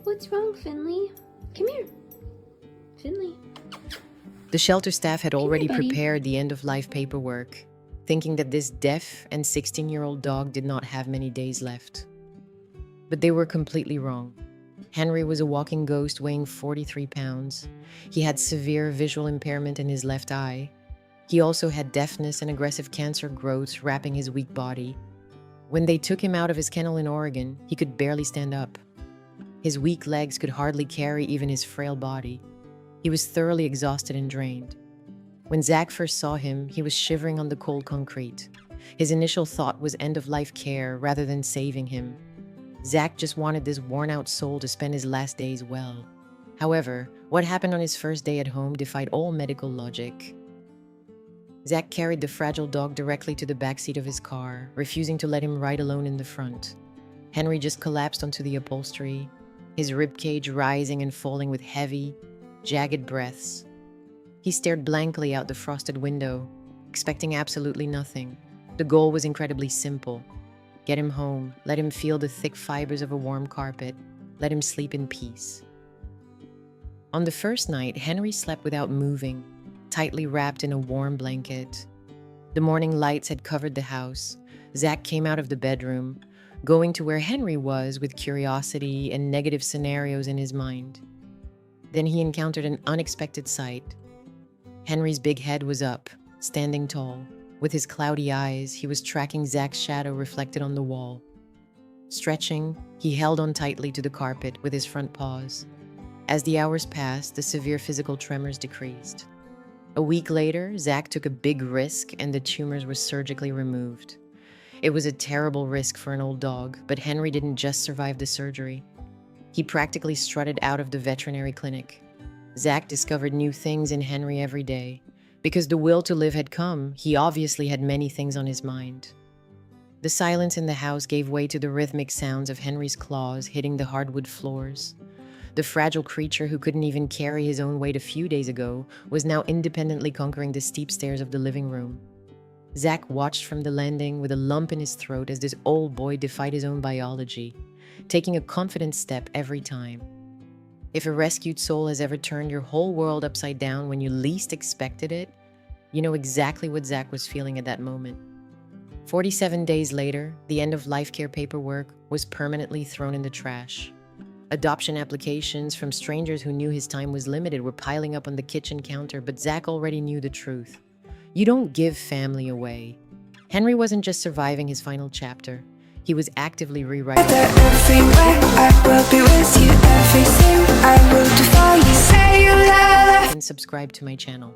What's wrong, Finley? Come here. Finley. The shelter staff had already buddy. prepared the end-of-life paperwork, thinking that this deaf and 16-year-old dog did not have many days left. But they were completely wrong. Henry was a walking ghost weighing 43 pounds. He had severe visual impairment in his left eye. He also had deafness and aggressive cancer growths wrapping his weak body. When they took him out of his kennel in Oregon, he could barely stand up. His weak legs could hardly carry even his frail body. He was thoroughly exhausted and drained. When Zach first saw him, he was shivering on the cold concrete. His initial thought was end-of-life care rather than saving him. Zach just wanted this worn-out soul to spend his last days well. However, what happened on his first day at home defied all medical logic. Zach carried the fragile dog directly to the backseat of his car, refusing to let him ride alone in the front. Henry just collapsed onto the upholstery, his ribcage rising and falling with heavy, jagged breaths. He stared blankly out the frosted window, expecting absolutely nothing. The goal was incredibly simple. Get him home, let him feel the thick fibers of a warm carpet, let him sleep in peace. On the first night, Henry slept without moving, tightly wrapped in a warm blanket. The morning lights had covered the house. Zach came out of the bedroom, going to where Henry was with curiosity and negative scenarios in his mind. Then he encountered an unexpected sight. Henry's big head was up, standing tall. With his cloudy eyes, he was tracking Zach's shadow reflected on the wall. Stretching, he held on tightly to the carpet with his front paws. As the hours passed, the severe physical tremors decreased. A week later, Zach took a big risk and the tumors were surgically removed. It was a terrible risk for an old dog, but Henry didn't just survive the surgery. He practically strutted out of the veterinary clinic. Zach discovered new things in Henry every day. Because the will to live had come, he obviously had many things on his mind. The silence in the house gave way to the rhythmic sounds of Henry's claws hitting the hardwood floors. The fragile creature who couldn't even carry his own weight a few days ago was now independently conquering the steep stairs of the living room. Zach watched from the landing with a lump in his throat as this old boy defied his own biology, taking a confident step every time. If a rescued soul has ever turned your whole world upside down when you least expected it, you know exactly what Zach was feeling at that moment. 47 days later, the end-of-life care paperwork was permanently thrown in the trash. Adoption applications from strangers who knew his time was limited were piling up on the kitchen counter, but Zach already knew the truth. You don't give family away. Henry wasn't just surviving his final chapter. He was actively rewriting I will defy you, say you love. and subscribe to my channel.